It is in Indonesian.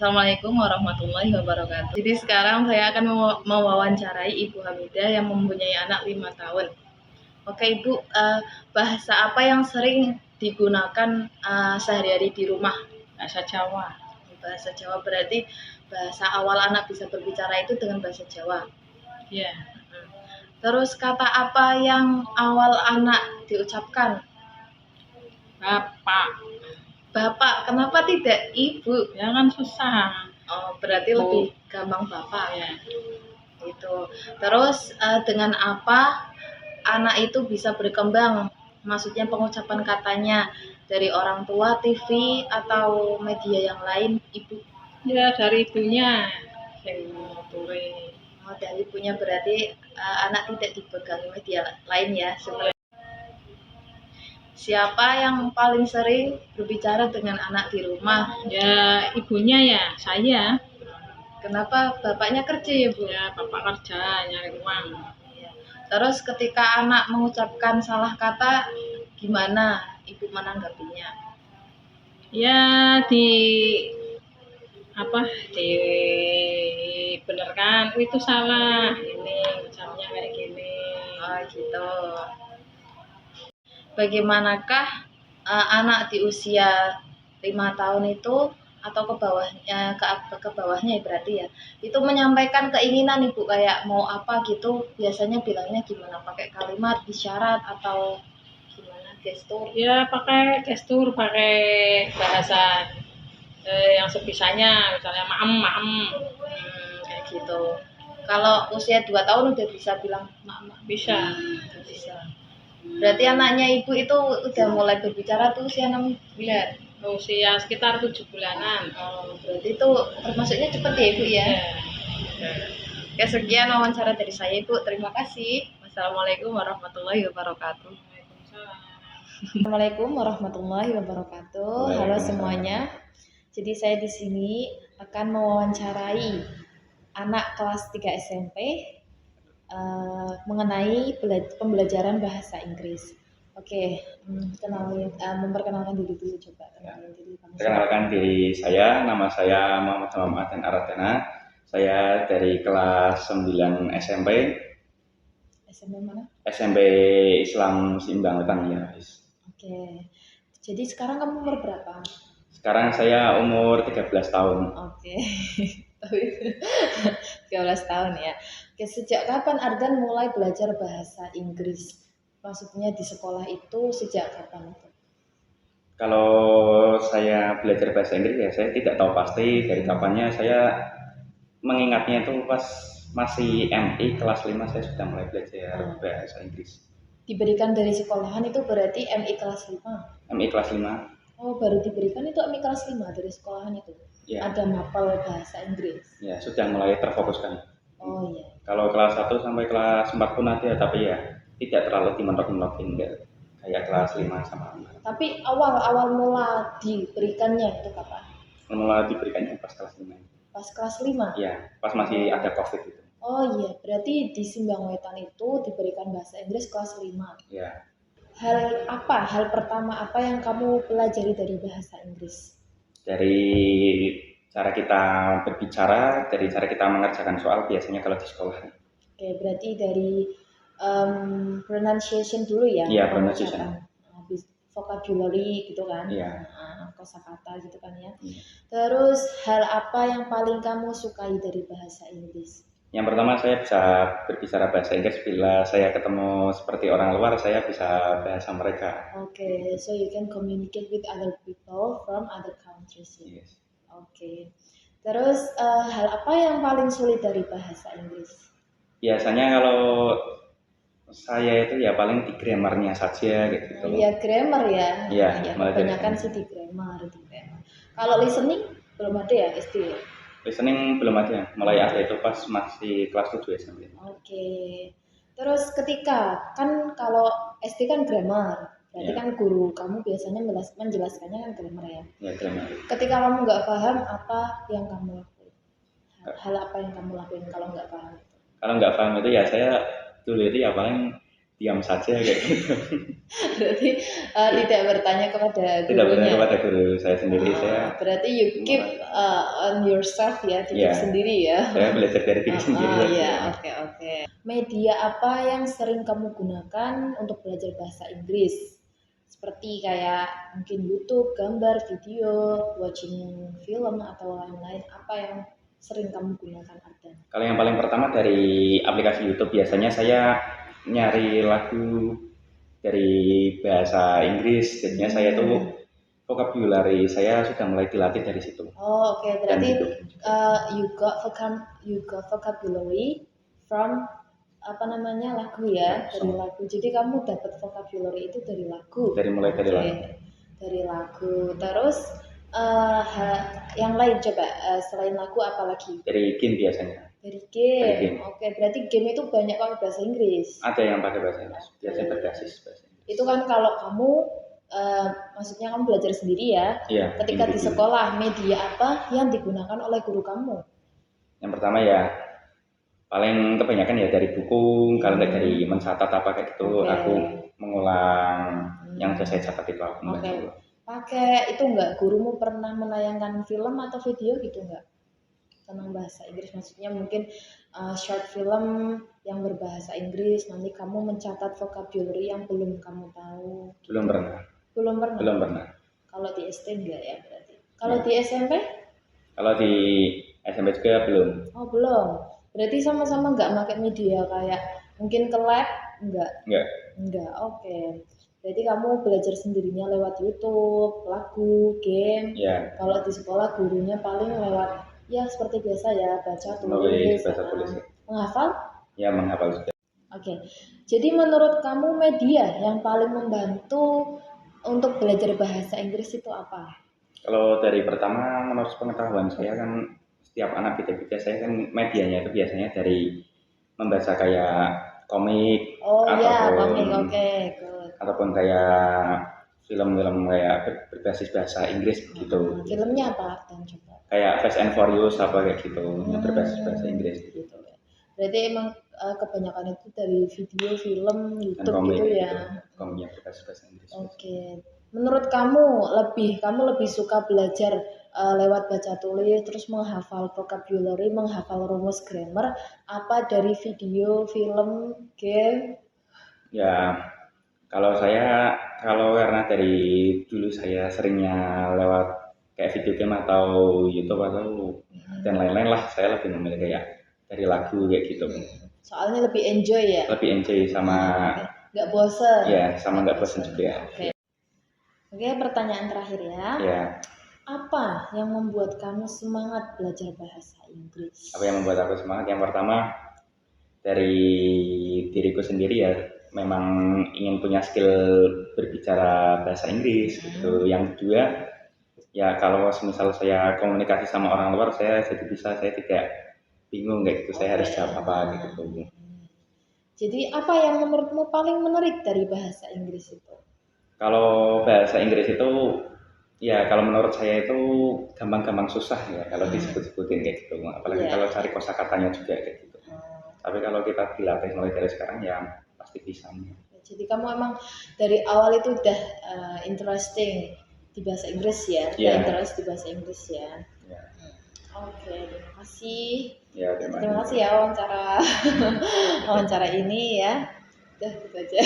Assalamualaikum warahmatullahi wabarakatuh. Jadi sekarang saya akan mewawancarai Ibu Hamidah yang mempunyai anak 5 tahun. Oke Ibu, bahasa apa yang sering digunakan sehari-hari di rumah? Bahasa Jawa. Bahasa Jawa berarti bahasa awal anak bisa berbicara itu dengan bahasa Jawa. Iya. Terus kata apa yang awal anak diucapkan? Bapak. Bapak, kenapa tidak Ibu? Ya kan susah. Oh, berarti lebih gampang Bapak. Ya. Itu. Terus dengan apa anak itu bisa berkembang? Maksudnya pengucapan katanya dari orang tua, TV atau media yang lain, Ibu? Ya dari ibunya. Turi. Oh, dari ibunya berarti anak tidak dipegang media lain ya. Siapa yang paling sering berbicara dengan anak di rumah? Ya ibunya ya, saya. Kenapa bapaknya kerja ya Bu? Ya bapak kerja, nyari uang. Terus ketika anak mengucapkan salah kata, gimana Ibu menanggapinya? Ya dibenarkan, itu salah, ini ucapnya kayak gini. Oh gitu. Bagaimanakah anak di usia 5 tahun itu atau ke bawahnya ke bawahnya berarti ya itu menyampaikan keinginan Ibu kayak mau apa gitu biasanya bilangnya gimana, pakai kalimat isyarat atau gimana, gestur? Ya pakai gestur, pakai bahasa yang sebisanya, misalnya maem Kayak gitu. Kalau usia 2 tahun udah bisa bilang mak bisa. Berarti anaknya Ibu itu udah mulai berbicara tuh usia 6 bulan. Usia sekitar 7 bulanan. Oh, berarti itu termasuknya cepet ya Ibu ya. Oke, sekian wawancara dari saya Ibu. Terima kasih. Wassalamualaikum warahmatullahi wabarakatuh. Assalamualaikum warahmatullahi wabarakatuh. Halo semuanya. Jadi saya di sini akan mewawancarai anak kelas 3 SMP mengenai pembelajaran bahasa Inggris. Oke, memperkenalkan diri dulu coba. Perkenalkan diri saya, nama saya Muhammad Hamamadan Aradana. Saya dari kelas 9 SMP. SMP mana? SMP Islam Seimbang Wetan ya. Oke. Jadi sekarang kamu umur berapa? Sekarang saya umur 13 tahun. Oke. 13 tahun ya. Oke, sejak kapan Ardan mulai belajar bahasa Inggris? Maksudnya di sekolah itu sejak kapan itu? Kalau saya belajar bahasa Inggris ya saya tidak tahu pasti dari kapannya. Saya mengingatnya itu pas masih MI kelas 5 saya sudah mulai belajar bahasa Inggris. Diberikan dari sekolahan itu berarti MI kelas 5? MI kelas 5. Oh, baru diberikan itu MI kelas 5 dari sekolahan itu? Ya. Ada mapel bahasa Inggris? Ya, sudah mulai terfokuskan. Oh iya. Kalau kelas 1 sampai kelas 4 pun ada, tapi ya tidak terlalu dimentok-mentokin kayak kelas 5 sama 6. Tapi awal mula diberikannya itu kapan? Mula diberikannya pas kelas 5. Pas kelas 5? Iya, pas masih ada COVID itu. Oh iya, berarti di Simbang Wetan itu diberikan bahasa Inggris kelas 5. Iya. Hal pertama apa yang kamu pelajari dari bahasa Inggris? Dari cara kita berbicara, dari cara kita mengerjakan soal biasanya kalau di sekolah. Oke, berarti dari pronunciation dulu ya? Iya, pronunciation. Habis vocabulary gitu kan? Iya. Kosakata gitu kan ya? Iya. Terus hal apa yang paling kamu sukai dari bahasa Inggris? Yang pertama saya bisa berbicara bahasa Inggris bila saya ketemu seperti orang luar, saya bisa bahasa mereka. Okay, so you can communicate with other people from other countries. Yes. Okay. Terus hal apa yang paling sulit dari bahasa Inggris? Biasanya kalau saya itu ya paling di grammarnya saja gitu. Iya, grammar ya. Iya, ya, kebanyakan sih di grammar. Kalau listening belum ada ya SD ya? Listening belum ada, mulai ada itu pas masih kelas 7 SMP. Oke. Terus ketika kan kalau SD kan grammar, berarti kan guru kamu biasanya menjelaskannya kan grammar ya? Ya, grammar. Ketika kamu nggak paham, apa yang kamu lakuin? Hal apa yang kamu lakuin kalau nggak paham? Kalau nggak paham itu ya saya dulu itu ya paling diam saja kayak gitu. Berarti tidak bertanya kepada Tidak benar gurunya. kepada guru saya sendiri. Saya Berarti you keep on yourself ya, diri Iya. sendiri ya. saya belajar dari diri sendiri saja. Ya, oke. Media apa yang sering kamu gunakan untuk belajar bahasa Inggris? Seperti kayak mungkin YouTube, gambar, video, watching film atau lain-lain. Apa yang sering kamu gunakan, Ardan? Kalau yang paling pertama dari aplikasi YouTube, biasanya saya nyari lagu dari bahasa Inggris. Jadinya saya tuh vocabulary saya sudah mulai dilatih dari situ. Oh, oke. Dan Berarti gitu. you got vocabulary from apa namanya lagu ya, dari lagu. Jadi kamu dapat vocabulary itu dari lagu. Mulai dari Oke, lagu. dari lagu. Terus yang lain coba selain lagu apa lagi? Dari game biasanya. Dari game. Dari game. Oke, berarti game itu banyak pakai bahasa Inggris. Ada yang pakai bahasa Inggris. Biasanya berbasis bahasa Inggris. Itu kan kalau kamu maksudnya kamu belajar sendiri ya. Iya. Ketika di sekolah, media apa yang digunakan oleh guru kamu? Yang pertama ya paling kebanyakan ya dari buku, kalau nggak dari mencatat apa kayak gitu. Oke. Aku mengulang yang sudah saya catat itu aku membaca. Pakai itu enggak, gurumu pernah menayangkan film atau video gitu enggak? Tentang bahasa Inggris, maksudnya mungkin short film yang berbahasa Inggris, nanti kamu mencatat vocabulary yang belum kamu tahu. Gitu. Belum pernah. Belum pernah. Belum pernah. Kalau di SD enggak ya berarti. Kalau di SMP? Kalau di SMP juga belum. Oh belum. Berarti sama-sama nggak pakai media kayak mungkin ke lab? Enggak. Oke. Berarti kamu belajar sendirinya lewat YouTube, lagu, game. Ya. Kalau di sekolah gurunya paling lewat ya seperti biasa ya, baca, Nulis, tulis, baca, tulis. menghafal? Ya, menghafal juga. Oke. Jadi menurut kamu media yang paling membantu untuk belajar bahasa Inggris itu apa? Kalau dari pertama menurut pengetahuan saya kan setiap anak kita saya kan medianya itu biasanya dari membaca kayak komik komik, oke. Ataupun kayak film-film kayak berbasis bahasa Inggris begitu. Filmnya apa? Dan coba. Kayak Fast and Furious apa kayak gitu, yang berbasis bahasa Inggris. Gitu. Berarti emang kebanyakan itu dari video, film, YouTube komik, gitu ya. Komik yang berbasis bahasa Inggris. Oke. Menurut kamu lebih suka belajar lewat baca tulis, terus menghafal vocabulary, menghafal rumus grammar, apa dari video, film, game? Ya, kalau karena dari dulu saya seringnya lewat kayak video game atau YouTube atau dan lain-lain lah, saya lebih memilih kayak dari lagu kayak gitu. Soalnya lebih enjoy ya? Lebih enjoy sama nggak bosen? Ya, sama nggak bosen juga. Oke, pertanyaan terakhir ya. Ya. Apa yang membuat kamu semangat belajar bahasa Inggris? Apa yang membuat aku semangat? Yang pertama dari diriku sendiri ya, memang ingin punya skill berbicara bahasa Inggris gitu. Yang kedua, ya kalau misal saya komunikasi sama orang luar, saya tidak bingung kayak gitu, saya harus jawab apa gitu. Jadi apa yang menurutmu paling menarik dari bahasa Inggris itu? Kalau bahasa Inggris itu, ya kalau menurut saya itu gampang-gampang susah ya kalau disebut-sebutin kayak gitu. Apalagi kalau cari kosakatanya juga kayak gitu. Tapi kalau kita dilatih mulai dari sekarang ya pasti bisa. Jadi kamu emang dari awal itu udah interesting di bahasa Inggris ya? Interest di bahasa Inggris ya? Oke, terima kasih. Ya, terima kasih ya wawancara ini ya. Udah gitu aja.